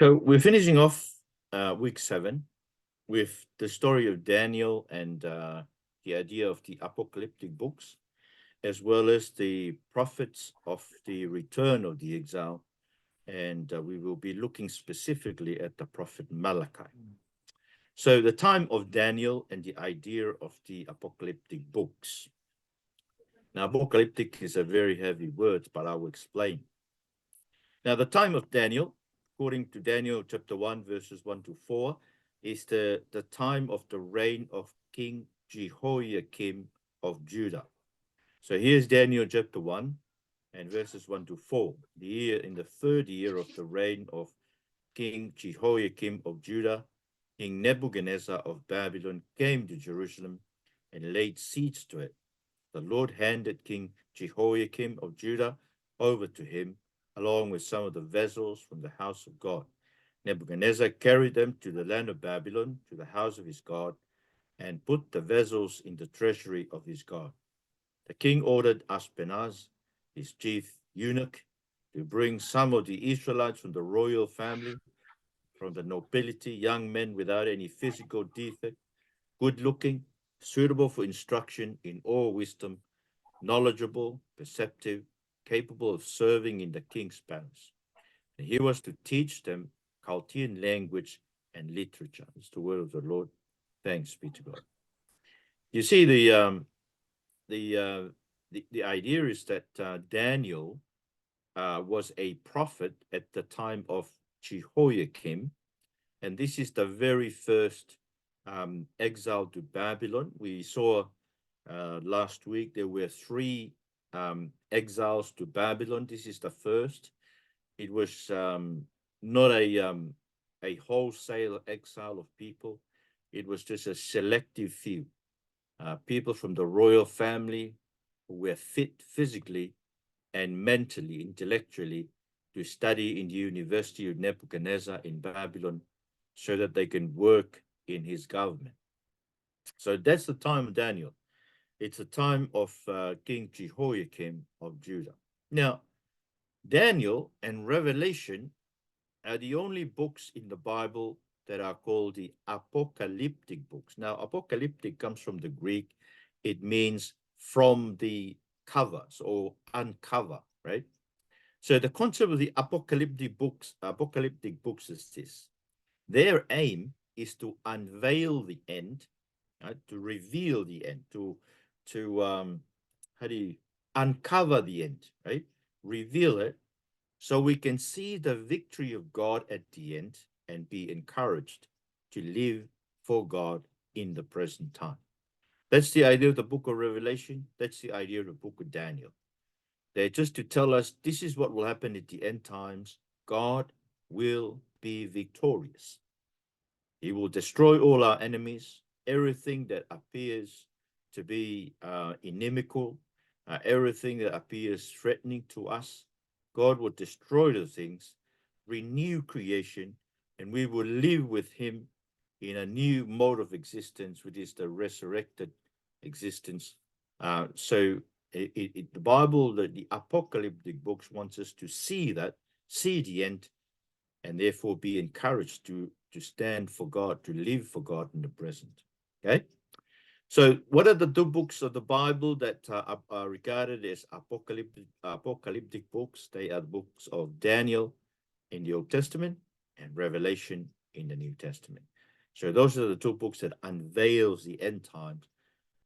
So we're finishing off week 7 with the story of Daniel and the idea of the apocalyptic books, as well as the prophets of the return of the exile. And we will be looking specifically at the prophet Malachi. So the time of Daniel and the idea of the apocalyptic books. Now, apocalyptic is a very heavy word, but I will explain. Now, the time of Daniel, according to Daniel chapter 1, verses 1 to 4, is the time of the reign of King Jehoiakim of Judah. So here's Daniel chapter 1 and verses 1 to 4. In the 3rd year of the reign of King Jehoiakim of Judah, King Nebuchadnezzar of Babylon came to Jerusalem and laid siege to it. The Lord handed King Jehoiakim of Judah over to him, along with some of the vessels from the house of God. Nebuchadnezzar carried them to the land of Babylon, to the house of his God, and put the vessels in the treasury of his God. The king ordered Ashpenaz, his chief eunuch, to bring some of the Israelites from the royal family, from the nobility, young men without any physical defect, good-looking, suitable for instruction in all wisdom, knowledgeable, perceptive, capable of serving in the king's palace. And he was to teach them Chaldean language and literature. It's the word of the Lord. Thanks be to God. You see, the idea is that Daniel was a prophet at the time of Jehoiakim, and this is the very first exile to Babylon. We saw last week there were 3 exiles to Babylon. This is the first. It was not a wholesale exile of people. It was just a selective few people from the royal family who were fit physically and mentally, intellectually, to study in the University of Nebuchadnezzar in Babylon so that they can work in his government. So that's the time of Daniel. It's the time of King Jehoiakim of Judah. Now, Daniel and Revelation are the only books in the Bible that are called the apocalyptic books. Now, apocalyptic comes from the Greek. It means from the covers or uncover, right? So the concept of the apocalyptic books is this. Their aim is to unveil the end, right? To reveal the end, to uncover the end, right? Reveal it, so we can see the victory of God at the end and be encouraged to live for God in the present time. That's the idea of the book of Revelation. That's the idea of the book of Daniel. They're just to tell us this is what will happen at the end times. God will be victorious. He will destroy all our enemies, everything that appears to be inimical, everything that appears threatening to us. God will destroy those things, renew creation, and we will live with him in a new mode of existence, which is the resurrected existence. So the Bible, the apocalyptic books wants us to see the end, and therefore be encouraged to stand for God, to live for God in the present. Okay? So what are the 2 books of the Bible that are regarded as apocalyptic books? They are the books of Daniel in the Old Testament and Revelation in the New Testament. So those are the 2 books that unveils the end times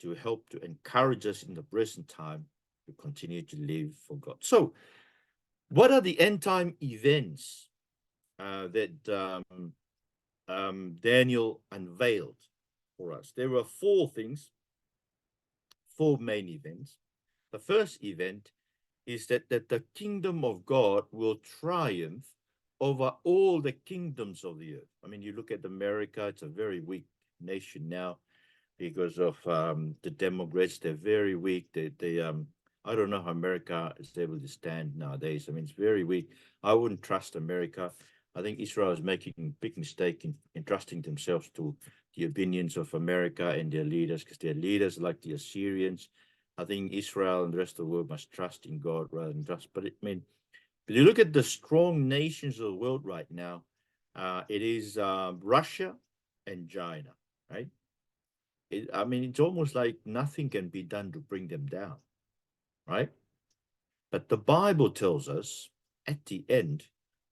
to help to encourage us in the present time to continue to live for God. So what are the end time events that Daniel unveiled for us? There were 4 things, 4 main events. The first event is that the kingdom of God will triumph over all the kingdoms of the earth. I mean, you look at America, it's a very weak nation now because of the Democrats. They're very weak. I don't know how America is able to stand nowadays. I mean, it's very weak. I wouldn't trust America. I think Israel is making a big mistake in trusting themselves to the opinions of America and their leaders, because their leaders, like the Assyrians, I think Israel and the rest of the world must trust in God rather than trust. But I mean, if you look at the strong nations of the world right now, It is Russia and China, right? I mean, it's almost like nothing can be done to bring them down, right? But the Bible tells us at the end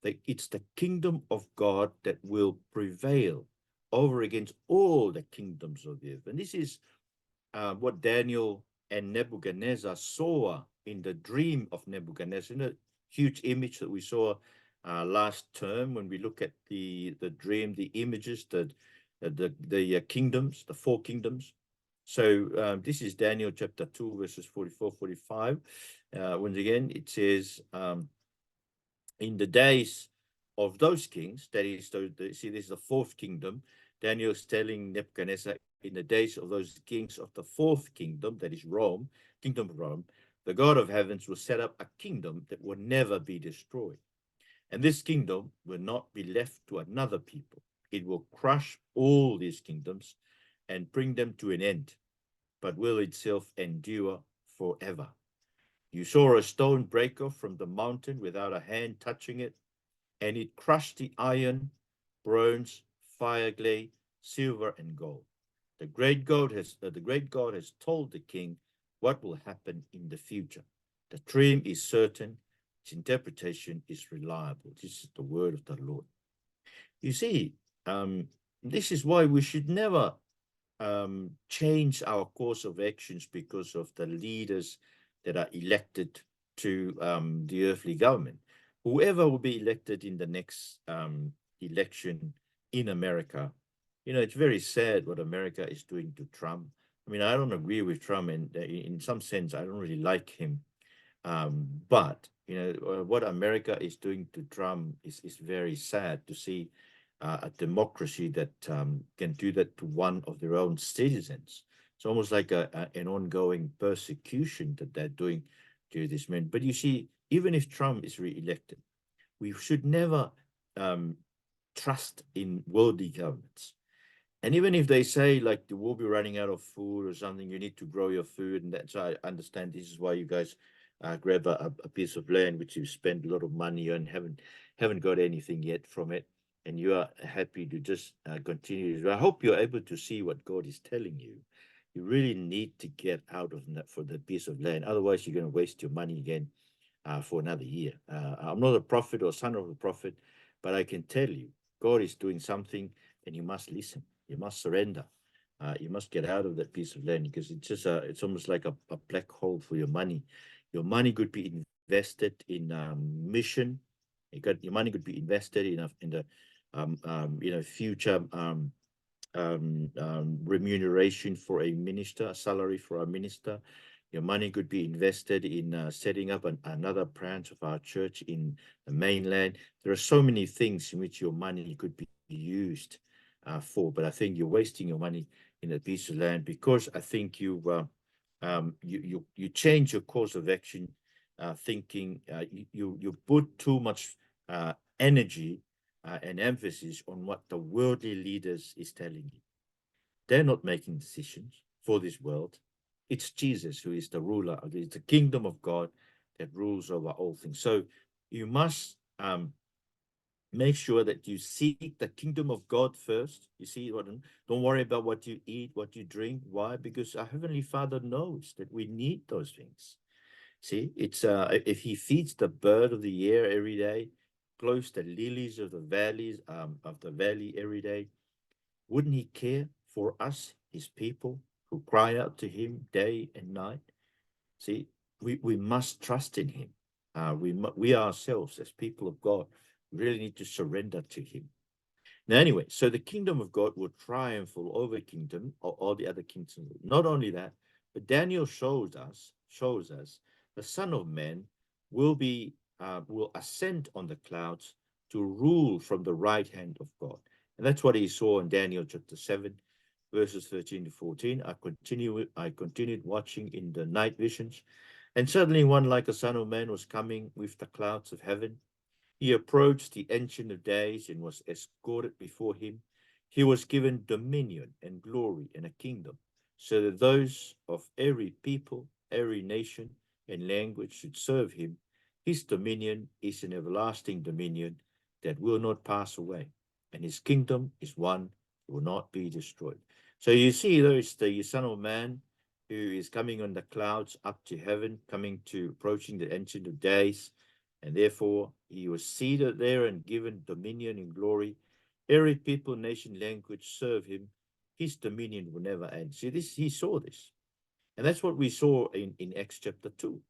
that it's the kingdom of God that will prevail over against all the kingdoms of the earth. And this is what Daniel and Nebuchadnezzar saw in the dream of Nebuchadnezzar. In a huge image that we saw last term when we look at the dream, the images, the kingdoms, the four kingdoms. So this is Daniel chapter 2, verses 44, 45. Once again, it says, in the days of those kings, that is, see, this is the fourth kingdom. Daniel's telling Nebuchadnezzar, in the days of those kings of the fourth kingdom, that is Rome, kingdom of Rome, the God of heavens will set up a kingdom that will never be destroyed. And this kingdom will not be left to another people. It will crush all these kingdoms and bring them to an end, but will itself endure forever. You saw a stone break off from the mountain without a hand touching it, and it crushed the iron, bronze, fire clay, silver, and gold. The great God has told the king what will happen in the future. The dream is certain, its interpretation is reliable. This is the word of the Lord. You see, this is why we should never change our course of actions because of the leaders that are elected to the earthly government. Whoever will be elected in the next election in America, it's very sad what America is doing to Trump. I mean, I don't agree with Trump, and in some sense, I don't really like him. But what America is doing to Trump is very sad to see a democracy that can do that to one of their own citizens. It's almost like an ongoing persecution that they're doing to this man. But you see, even if Trump is re-elected, we should never um, trust in worldly governments. And even if they say like they will be running out of food or something, you need to grow your food, and that's I understand. This is why you guys grab a piece of land which you spend a lot of money on, haven't got anything yet from it, and you are happy to just continue. I hope you're able to see what God is telling you. You really need to get out of that for the piece of land. Otherwise, you're going to waste your money again for another year. I'm not a prophet or son of a prophet, but I can tell you, God is doing something, and you must listen. You must surrender. You must get out of that piece of land because it's almost like a black hole for your money. Your money could be invested in mission. Your money could be invested in the future remuneration for a minister, a salary for a minister. Your money could be invested in setting up another branch of our church in the mainland. There are so many things in which your money could be used for, but I think you're wasting your money in a piece of land because I think you change your course of action, thinking you put too much energy and emphasis on what the worldly leaders is telling you. They're not making decisions for this world. It's Jesus who is the ruler of the kingdom of God that rules over all things. So you must make sure that you seek the kingdom of God first. You see, don't worry about what you eat, what you drink. Why? Because our Heavenly Father knows that we need those things. See, it's if He feeds the bird of the air every day, clothes the lilies of the valleys of the valley every day, wouldn't He care for us, His people, who cry out to Him day and night? See, we must trust in Him. We ourselves, as people of God, really need to surrender to Him. Now, anyway, so the kingdom of God will triumph over kingdom or all the other kingdoms. Not only that, but Daniel shows us the Son of Man will ascend on the clouds to rule from the right hand of God. And that's what he saw in Daniel chapter 7, verses 13 to 14. I continued watching in the night visions, and suddenly one like a son of man was coming with the clouds of heaven. He approached the Ancient of Days and was escorted before him. He was given dominion and glory and a kingdom, so that those of every people, every nation, and language should serve him. His dominion is an everlasting dominion that will not pass away, and his kingdom is one that will not be destroyed. So you see, there is the Son of Man who is coming on the clouds up to heaven, coming to approaching the Ancient of Days, and therefore he was seated there and given dominion and glory. Every people, nation, language serve him. His dominion will never end. See this, he saw this. And that's what we saw in Acts chapter 2.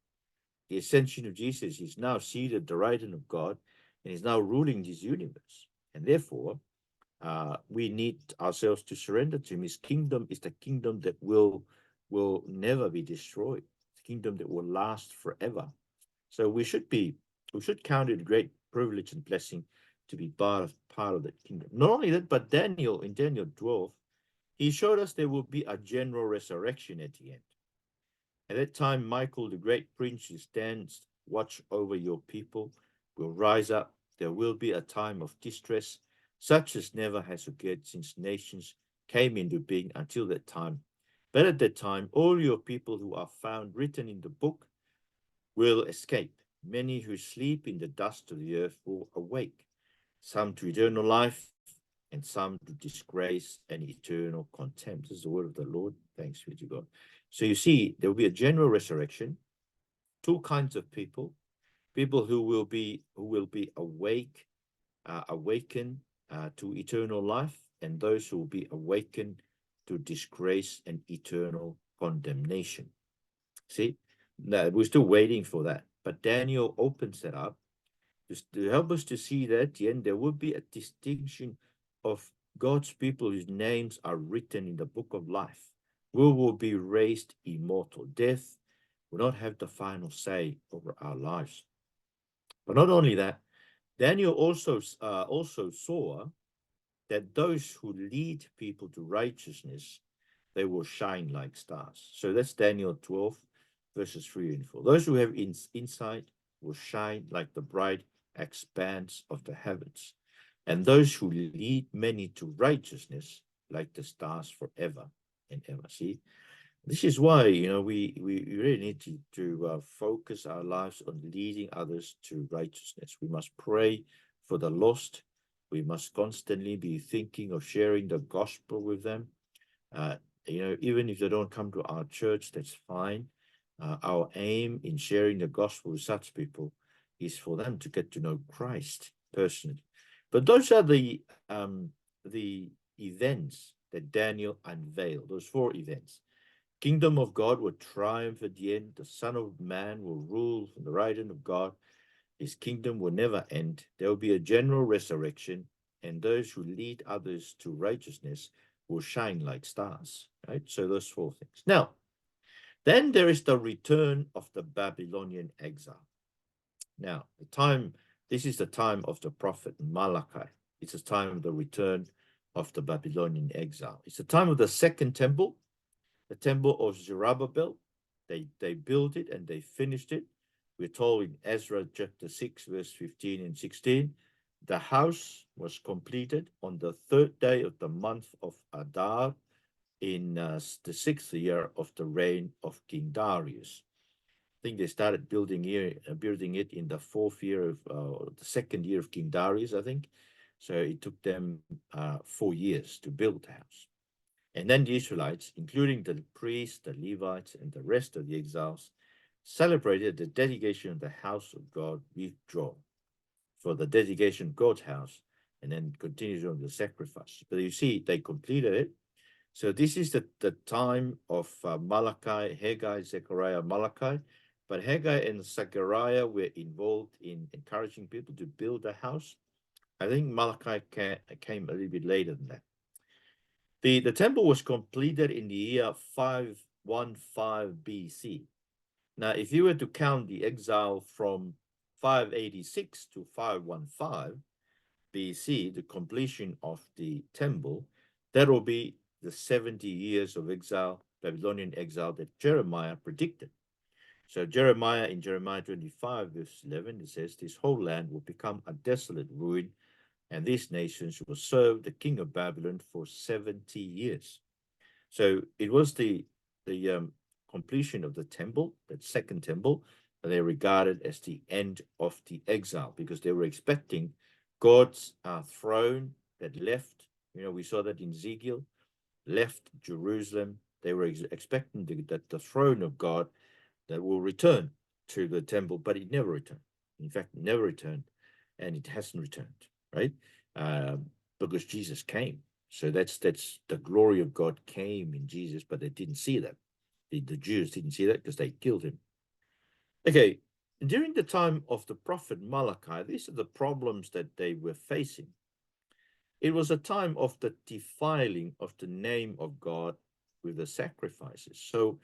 The ascension of Jesus is now seated at the right hand of God and is now ruling this universe. And therefore, we need ourselves to surrender to him. His kingdom is the kingdom that will never be destroyed, the kingdom that will last forever. So we should count it a great privilege and blessing to be part of that kingdom. Not only that, but Daniel, in Daniel 12, he showed us there will be a general resurrection at the end. At that time, Michael, the great prince who stands watch over your people, will rise up. There will be a time of distress, such as never has occurred since nations came into being until that time. But at that time, all your people who are found written in the book will escape. Many who sleep in the dust of the earth will awake, some to eternal life, and some to disgrace and eternal contempt. This is the word of the Lord. Thanks be to God. So you see, there will be a general resurrection. Two kinds of people: people who will be awakened to eternal life, and those who will be awakened to disgrace and eternal condemnation. See, now we're still waiting for that, but Daniel opens that up just to help us to see that at the end there will be a distinction of God's people whose names are written in the book of life. We will be raised immortal. Death will not have the final say over our lives. But not only that, Daniel also saw that those who lead people to righteousness, they will shine like stars. So that's Daniel 12, verses 3 and 4. Those who have insight will shine like the bright expanse of the heavens, and those who lead many to righteousness like the stars forever and ever. See, this is why, we really need to focus our lives on leading others to righteousness. We must pray for the lost. We must constantly be thinking of sharing the gospel with them. Even if they don't come to our church, that's fine. Our aim in sharing the gospel with such people is for them to get to know Christ personally. But those are the events that Daniel unveiled, those 4 events. Kingdom of God will triumph at the end. The Son of Man will rule from the right hand of God. His kingdom will never end. There will be a general resurrection, and those who lead others to righteousness will shine like stars. Right? So those 4 things. Now, then there is the return of the Babylonian exile. Now, this is the time of the prophet Malachi. It's the time of the return of the Babylonian exile. It's the time of the second temple, the temple of Zerubbabel. They built it and they finished it. We're told in Ezra chapter 6, verse 15 and 16, the house was completed on the 3rd day of the month of Adar in the 6th year of the reign of King Darius. I think they started building it in the 4th year of the 2nd year of King Darius, I think. So it took them 4 years to build the house. And then the Israelites, including the priests, the Levites, and the rest of the exiles, celebrated the dedication of the house of God with joy for the dedication of God's house, and then continues on the sacrifice. But you see, they completed it. So this is the time of Malachi, Haggai, Zechariah, Malachi. But Haggai and Zechariah were involved in encouraging people to build a house. I think Malachi came a little bit later than that. The temple was completed in the year 515 BC. Now, if you were to count the exile from 586 to 515 BC, the completion of the temple, that will be the 70 years of exile, Babylonian exile that Jeremiah predicted. So Jeremiah, in Jeremiah 25, verse 11, it says, this whole land will become a desolate ruin, and these nations will serve the king of Babylon for 70 years. So it was the completion of the temple, that second temple, that they regarded as the end of the exile, because they were expecting God's throne, that left. We saw that in Ezekiel, left Jerusalem. They were expecting that the throne of God that will return to the temple, but it never returned. In fact, it never returned, and it hasn't returned, right? Because Jesus came. So that's the glory of God came in Jesus, but they didn't see that. The Jews didn't see that because they killed him. Okay, during the time of the prophet Malachi, these are the problems that they were facing. It was a time of the defiling of the name of God with the sacrifices. So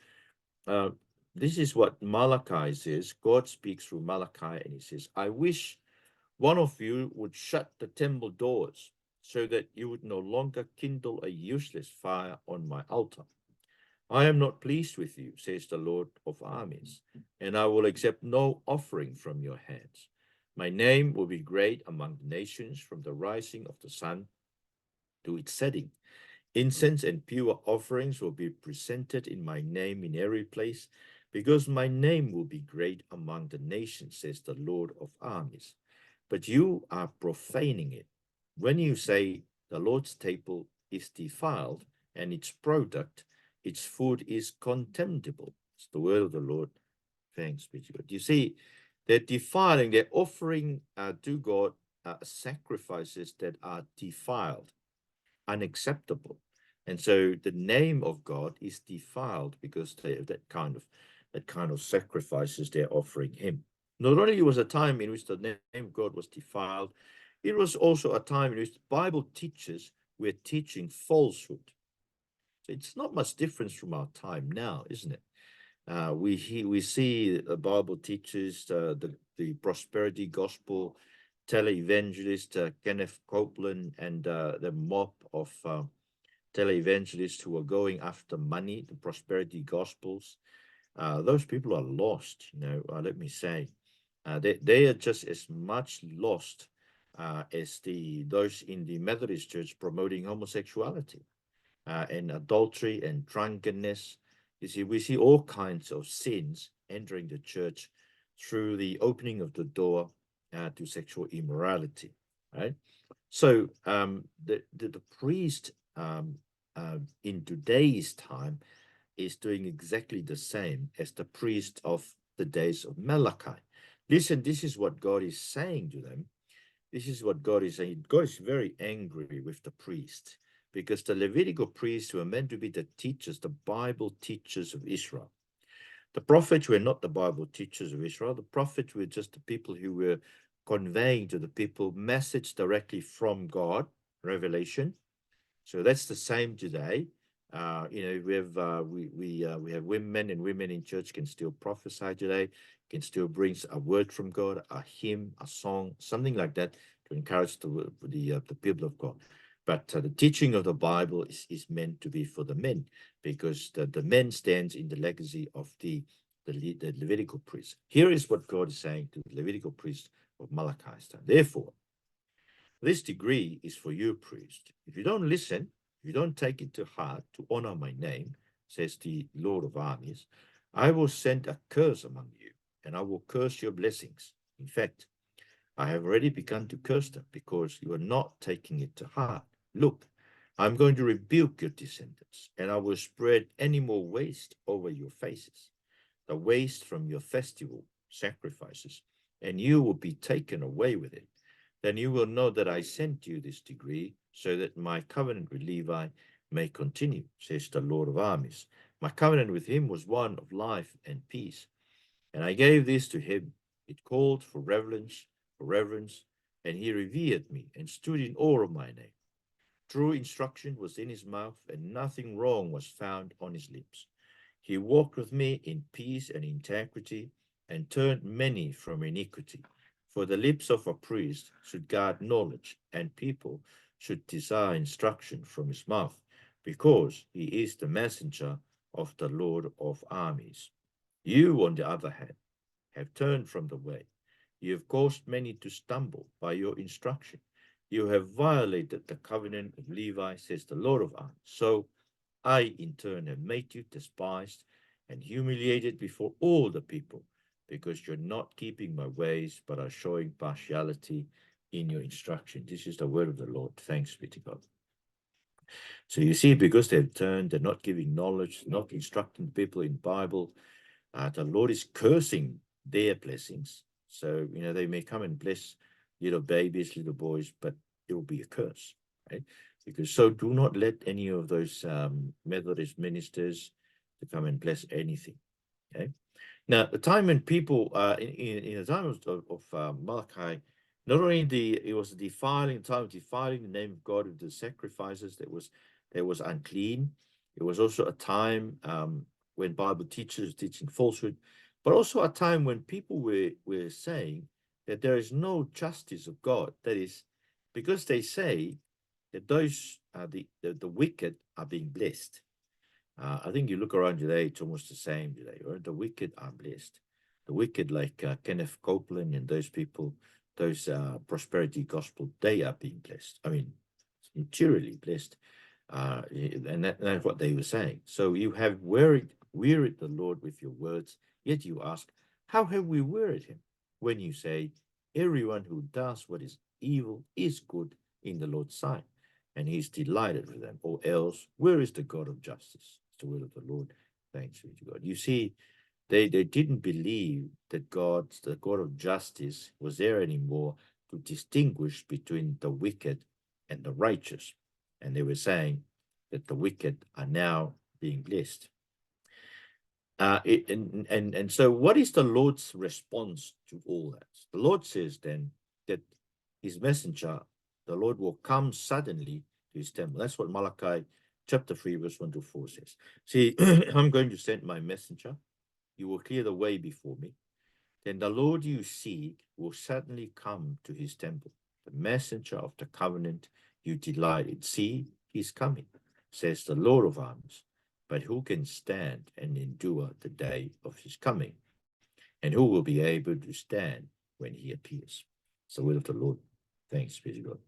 uh, this is what Malachi says. God speaks through Malachi, and he says, I wish one of you would shut the temple doors so that you would no longer kindle a useless fire on my altar. I am not pleased with you, says the Lord of armies, and I will accept no offering from your hands. My name will be great among the nations from the rising of the sun to its setting. Incense and pure offerings will be presented in my name in every place, because my name will be great among the nations, says the Lord of armies. But you are profaning it. When you say the Lord's table is defiled and its product, its food is contemptible. It's the word of the Lord. Thanks be to God. You see, they're defiling, they're offering to God sacrifices that are defiled, unacceptable. And so the name of God is defiled because they have that kind of sacrifices they're offering him. Not only was a time in which the name of God was defiled, it was also a time in which Bible teachers were teaching falsehood. So it's not much difference from our time now, isn't it? We see Bible teachers, the prosperity gospel, televangelist Kenneth Copeland, and the mob of televangelists who are going after money, the prosperity gospels. Those people are lost. Let me say, they are just as much lost as those in the Methodist Church promoting homosexuality and adultery and drunkenness. You see, we see all kinds of sins entering the church through the opening of the door to sexual immorality, right? So the priest in today's time is doing exactly the same as the priest of the days of Malachi. Listen, this is what God is saying to them. This is what God is saying. God is very angry with the priest because the Levitical priests were meant to be the teachers, the Bible teachers of Israel. The prophets were not the Bible teachers of Israel. The prophets were just the people who were conveying to the people message directly from God, revelation. So that's the same today. We have women, and women in church can still prophesy today, can still bring a word from God, a hymn, a song, something like that to encourage the people of God. But the teaching of the Bible is meant to be for the men, because the men stands in the legacy of the Levitical priests. Here is what God is saying to the Levitical priests of Malachi's time. Therefore, this decree is for you, priest. If you don't listen, if you don't take it to heart to honor my name, says the Lord of armies, I will send a curse among you, and I will curse your blessings. In fact, I have already begun to curse them because you are not taking it to heart. Look, I'm going to rebuke your descendants, and I will spread any more waste over your faces, the waste from your festival sacrifices, and you will be taken away with it. Then you will know that I sent you this decree so that my covenant with Levi may continue, says the Lord of armies. My covenant with him was one of life and peace, and I gave this to him. It called for reverence, and he revered me and stood in awe of my name. True instruction was in his mouth, and nothing wrong was found on his lips. He walked with me in peace and integrity, and turned many from iniquity. For the lips of a priest should guard knowledge, and people should desire instruction from his mouth, because he is the messenger of the Lord of armies. You, on the other hand, have turned from the way. You have caused many to stumble by your instruction. You have violated the covenant of Levi, says the Lord of armies. So I, in turn, have made you despised and humiliated before all the people, because you're not keeping my ways, but are showing partiality in your instruction. This is the word of the Lord. Thanks be to God. So you see, because they've turned, they're not giving knowledge, not instructing people in Bible, the Lord is cursing their blessings. So, they may come and bless little babies, little boys, but it will be a curse, right? Because so do not let any of those Methodist ministers to come and bless anything, okay? Now, the time when people, in the time of Malachi, not only it was defiling, time of defiling the name of God with the sacrifices that was unclean. It was also a time when Bible teachers teaching falsehood, but also a time when people were saying that there is no justice of God. That is, because they say that those the wicked are being blessed. I think you look around today, it's almost the same today, right? The wicked are blessed. The wicked, like Kenneth Copeland and those people, those prosperity gospel, they are being blessed. I mean, materially blessed. And that's what they were saying. So you have wearied the Lord with your words, yet you ask, how have we wearied him? When you say, everyone who does what is evil is good in the Lord's sight, and he's delighted with them. Or else, where is the God of justice? It's the word of the Lord. Thanks be to God. You see, they didn't believe that the God of justice, was there anymore to distinguish between the wicked and the righteous. And they were saying that the wicked are now being blessed. And so what is the Lord's response to all that? The Lord says then that his messenger, the Lord, will come suddenly to his temple. That's what Malachi chapter 3, verse 1 to 4 says. See, I'm going to send my messenger. You will clear the way before me. Then the Lord you seek will suddenly come to his temple. The messenger of the covenant you delight in. See, he's coming, says the Lord of armies. But who can stand and endure the day of his coming? And who will be able to stand when he appears? It's the word of the Lord. Thanks be to God.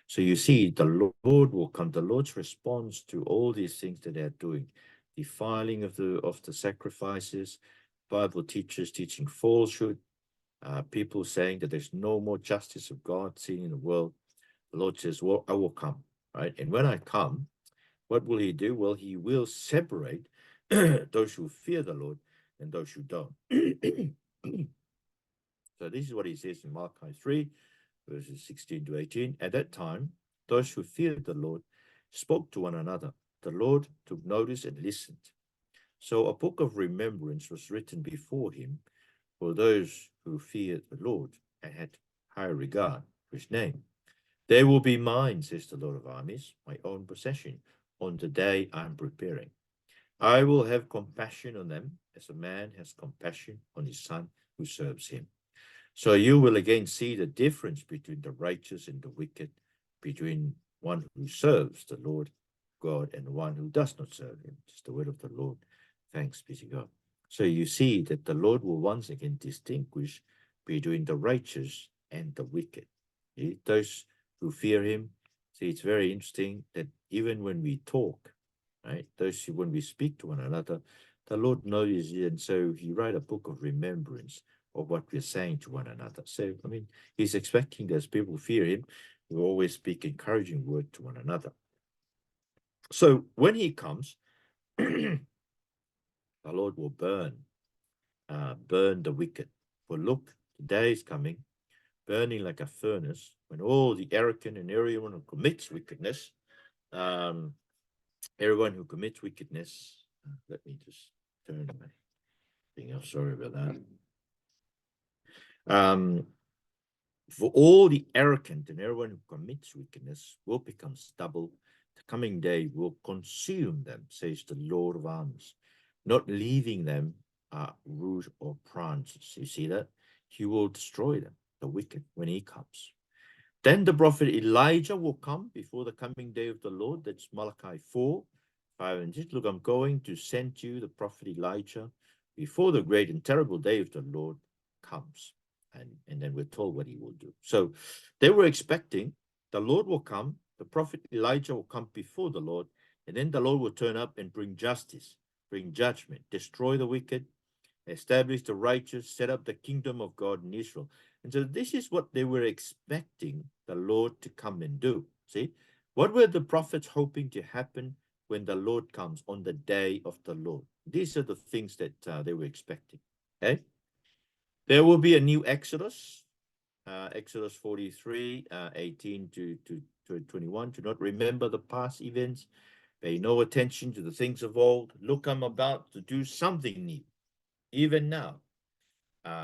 So you see, the Lord will come. The Lord's response to all these things that they're doing, defiling of the sacrifices, Bible teachers teaching falsehood, people saying that there's no more justice of God seen in the world. The Lord says, well, I will come, right? And when I come, what will he do? Well, he will separate those who fear the Lord and those who don't. So this is what he says in Malachi 3, verses 16 to 18. At that time, those who feared the Lord spoke to one another. The Lord took notice and listened. So a book of remembrance was written before him for those who feared the Lord and had high regard for his name. They will be mine, says the Lord of armies, my own possession, on the day I am preparing. I will have compassion on them as a man has compassion on his son who serves him. So you will again see the difference between the righteous and the wicked, between one who serves the Lord God and one who does not serve him. It's the word of the Lord. Thanks be to God. So you see that the Lord will once again distinguish between the righteous and the wicked. Those who fear him. See, it's very interesting that even when we talk, right, when we speak to one another, the Lord knows it, and so he write a book of remembrance of what we're saying to one another. So, I mean, he's expecting that as people fear him, we always speak encouraging word to one another. So when he comes, the Lord will burn the wicked. For look, the day is coming, burning like a furnace, when all the arrogant and everyone who commits wickedness, let me just turn my thing off. Sorry about that. For all the arrogant and everyone who commits wickedness will become stubble. The coming day will consume them, says the Lord of armies, not leaving them root or branches. You see that? He will destroy them, the wicked, when he comes. Then the prophet Elijah will come before the coming day of the Lord. That's Malachi 4, 5 and 6. Look, I'm going to send you the prophet Elijah before the great and terrible day of the Lord comes. And then we're told what he will do. So they were expecting the Lord will come, the prophet Elijah will come before the Lord, and then the Lord will turn up and bring justice, bring judgment, destroy the wicked, establish the righteous, set up the kingdom of God in Israel. And so this is what they were expecting the Lord to come and do. See, what were the prophets hoping to happen when the Lord comes on the day of the Lord? These are the things that they were expecting. Okay, there will be a new Exodus, Exodus 43, 18 to 21. Do not remember the past events. Pay no attention to the things of old. Look, I'm about to do something new. Even now,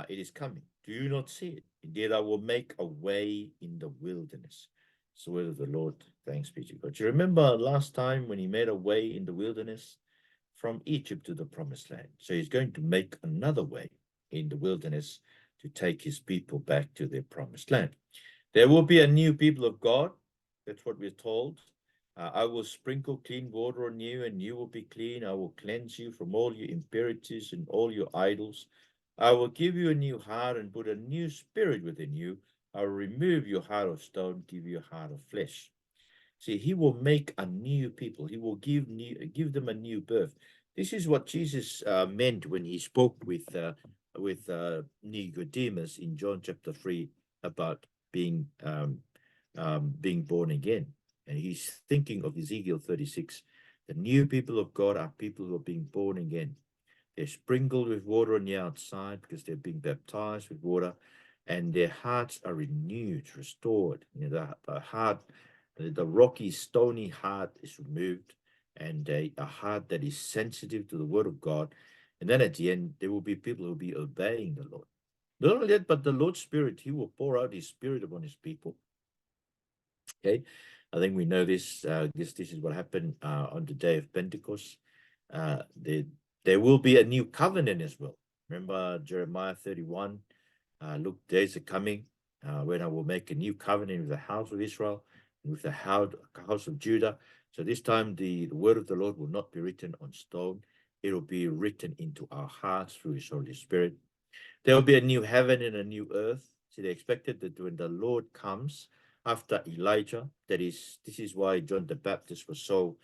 it is coming. Do you not see it? Indeed, I will make a way in the wilderness. It's the word of the Lord. Thanks be to God. Do you remember last time when he made a way in the wilderness from Egypt to the promised land? So he's going to make another way in the wilderness to take his people back to their promised land. There will be a new people of God. That's what we're told. I will sprinkle clean water on you, and you will be clean. I will cleanse you from all your impurities and all your idols. I will give you a new heart and put a new spirit within you. I will remove your heart of stone, give you a heart of flesh. See, he will make a new people. He will give them a new birth. This is what Jesus meant when he spoke with Nicodemus in John chapter 3 about being born again. And he's thinking of Ezekiel 36. The new people of God are people who are being born again. They're sprinkled with water on the outside because they're being baptized with water, and their hearts are renewed, restored. You know, the heart, the rocky, stony heart is removed, and a heart that is sensitive to the word of God. And then at the end, there will be people who will be obeying the Lord. Not only that, but the Lord's Spirit, he will pour out his Spirit upon his people. Okay, I think we know this. This is what happened on the day of Pentecost. There will be a new covenant as well. Remember Jeremiah 31. Look, days are coming when I will make a new covenant with the house of Israel and with the house of Judah. So this time the word of the Lord will not be written on stone. It will be written into our hearts through his Holy Spirit. There will be a new heaven and a new earth. See, they expected that when the Lord comes after Elijah, this is why John the Baptist was so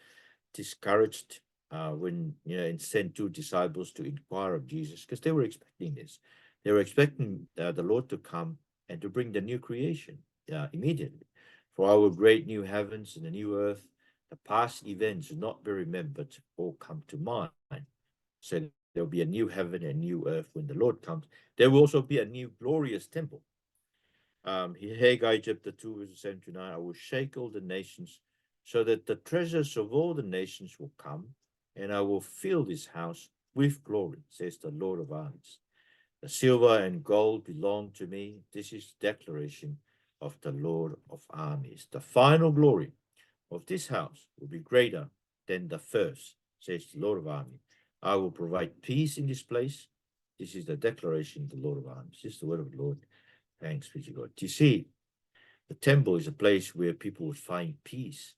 discouraged when, and sent two disciples to inquire of Jesus, because they were expecting this. They were expecting the Lord to come and to bring the new creation immediately. For our great new heavens and the new earth, the past events will not be remembered or come to mind. So there will be a new heaven and new earth when the Lord comes. There will also be a new glorious temple. Haggai chapter 2, verse 7 to 9, I will shake all the nations so that the treasures of all the nations will come, and I will fill this house with glory, says the Lord of armies. The silver and gold belong to me. This is the declaration of the Lord of armies. The final glory of this house will be greater than the first, says the Lord of armies. I will provide peace in this place. This is the declaration of the Lord of armies. This is the word of the Lord. Thanks be to God. You see, the temple is a place where people will find peace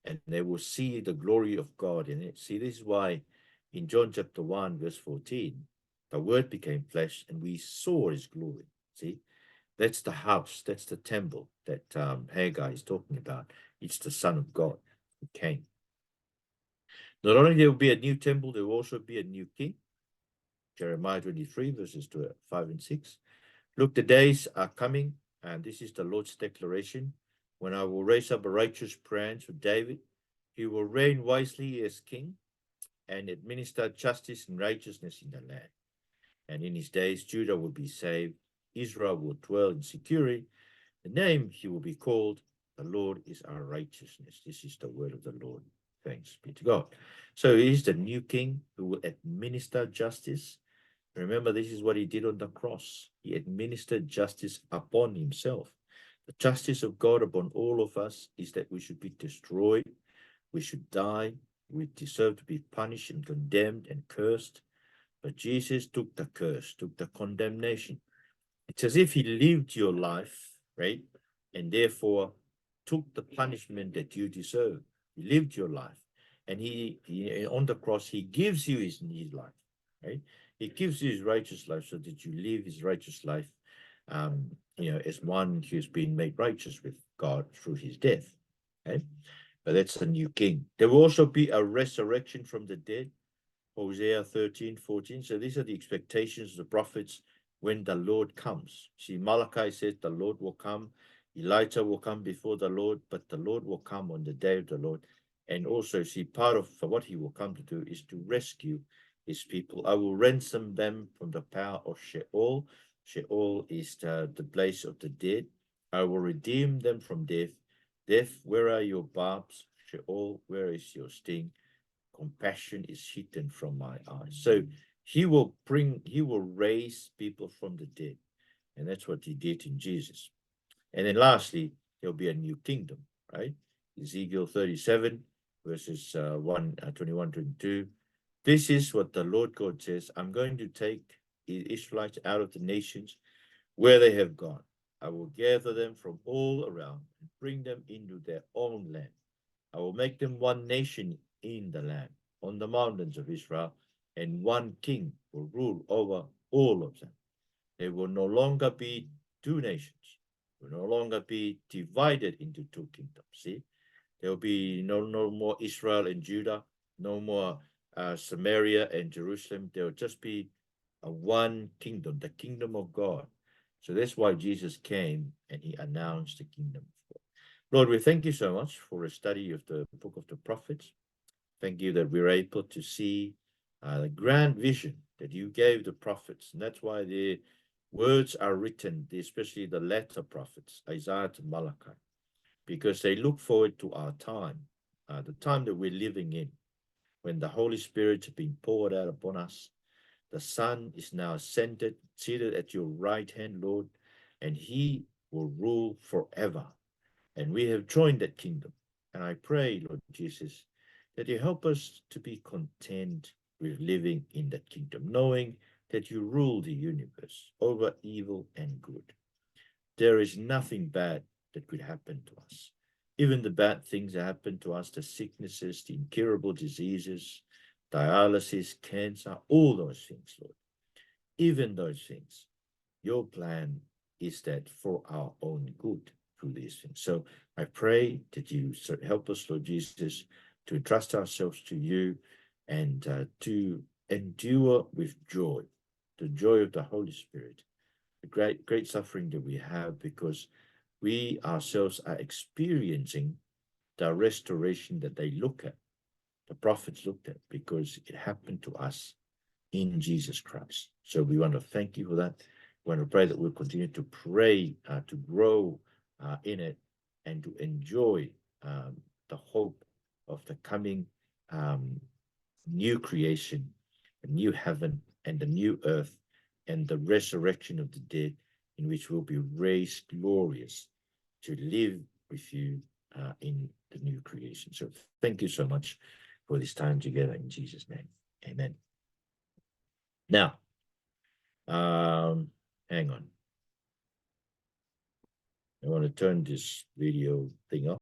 and they will see the glory of God in it. See, this is why in John chapter 1, verse 14, the word became flesh and we saw his glory. See, that's the house, that's the temple that Haggai is talking about. It's the Son of God who came. Not only there will be a new temple, there will also be a new king. Jeremiah 23, verses 5 and 6. Look, the days are coming, and this is the Lord's declaration, when I will raise up a righteous branch for David. He will reign wisely as king and administer justice and righteousness in the land. And in his days, Judah will be saved. Israel will dwell in security. The name he will be called, the Lord is our righteousness. This is the word of the Lord. Thanks be to God. So he is the new king who will administer justice. Remember, this is what he did on the cross. He administered justice upon himself. The justice of God upon all of us is that we should be destroyed. We should die. We deserve to be punished and condemned and cursed. But Jesus took the curse, took the condemnation. It's as if he lived your life, right? And therefore took the punishment that you deserve. He lived your life. And he on the cross, he gives you his life, right? He gives you his righteous life so that you live his righteous life, as one who's been made righteous with God through his death. Okay? But that's a new king. There will also be a resurrection from the dead. Hosea 13:14. So these are the expectations of the prophets when the Lord comes. See, Malachi says the Lord will come. Elijah will come before the Lord, but the Lord will come on the day of the Lord. And also, see, part of what he will come to do is to rescue his people. I will ransom them from the power of Sheol. Sheol is the place of the dead. I will redeem them from death. Death, where are your barbs? Sheol, where is your sting? Compassion is hidden from my eyes. So he will raise people from the dead. And that's what he did in Jesus. And then lastly, there'll be a new kingdom, right? Ezekiel 37, verses 21, 22. This is what the Lord God says. I'm going to take the Israelites out of the nations where they have gone. I will gather them from all around and bring them into their own land. I will make them one nation in the land, on the mountains of Israel, and one king will rule over all of them. There will no longer be two nations. Will no longer be divided into two kingdoms. See, there will be no more Israel and Judah, no more Samaria and Jerusalem. There will just be a one kingdom, the kingdom of God. So that's why Jesus came and he announced the kingdom of God. Lord, we thank you so much for a study of the book of the prophets. Thank you that we're able to see the grand vision that you gave the prophets. And that's why the words are written, especially the latter prophets, Isaiah to Malachi, because they look forward to our time, the time that we're living in, when the Holy Spirit has been poured out upon us. The Son is now ascended, seated at your right hand, Lord, and he will rule forever. And we have joined that kingdom. And I pray, Lord Jesus, that you help us to be content with living in that kingdom, knowing that you rule the universe over evil and good. There is nothing bad that could happen to us. Even the bad things that happen to us, the sicknesses, the incurable diseases, dialysis, cancer, all those things, Lord. Even those things, your plan is that for our own good through these things. So I pray that you help us, Lord Jesus, to entrust ourselves to you and to endure with joy, the joy of the Holy Spirit, the great suffering that we have because we ourselves are experiencing the restoration that they look at, the prophets looked at, because it happened to us in Jesus Christ. So we want to thank you for that. We want to pray that we'll continue to pray, to grow in it, and to enjoy the hope of the coming new creation, the new heaven and the new earth, and the resurrection of the dead, in which we'll be raised glorious to live with you in the new creation. So thank you so much for this time together in Jesus' name. Amen. Now, hang on. I want to turn this video thing off.